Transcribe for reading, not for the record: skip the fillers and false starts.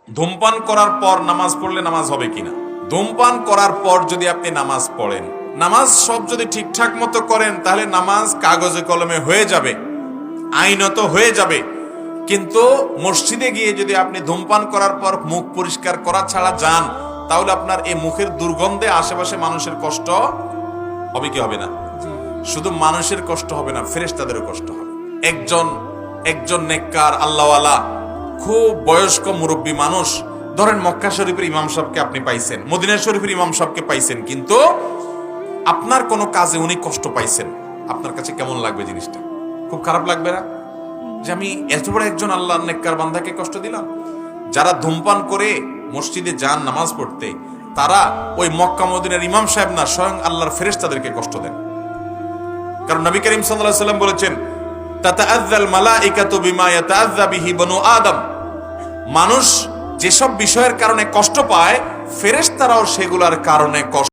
ধূমপান করার পর নামাজ পড়লে নামাজ হবে কিনা? ধূমপান করার পর যদি আপনি নামাজ পড়েন, নামাজ সব যদি ঠিকঠাক মতো করেন, তাহলে নামাজ কাগজে কলমে হয়ে যাবে, আইনত হয়ে যাবে। কিন্তু মসজিদে গিয়ে যদি আপনি ধূমপান করার পর মুখ পরিষ্কার করা ছাড়া যান, তাহলে আপনার এই মুখের দুর্গন্ধে আশেপাশে মানুষের কষ্ট হবে কি হবে না? শুধু মানুষের কষ্ট হবে না, ফেরেশতাদেরও কষ্ট হবে। একজন নেককার আল্লাহওয়ালা খুব বয়স্ক মুরব্বী মানুষ, ধরেন মক্কা শরীফের ইমাম সাহেবকে আপনি পাইছেন, মদিনা শরীফের ইমাম সাহেবকে পাইছেন, কিন্তু আপনার কোনো কাজে উনি কষ্ট পাইছেন, আপনার কাছে কেমন লাগবে জিনিসটা? খুব খারাপ লাগবে না যে আমি এত বড় একজন আল্লাহর নেককার বান্দাকে কষ্ট দিলাম? যারা ধূমপান করে মসজিদে যান নামাজ পড়তে, তারা ওই মক্কা মদিনার ইমাম সাহেব না, স্বয়ং আল্লাহর ফেরেশতাদেরকে কষ্ট দেন। কারণ নবী করিম সাল্লাল্লাহু আলাইহি ওয়াসাল্লাম বলেছেন, তাতাআযাল মালাইকাতু বিমা ইয়াতাআযা বিহি বনু আদম। মানুষ যেসব বিষয়ের কারণে কষ্ট পায়, ফেরেশতারাও সেগুলোর কারণে কষ্ট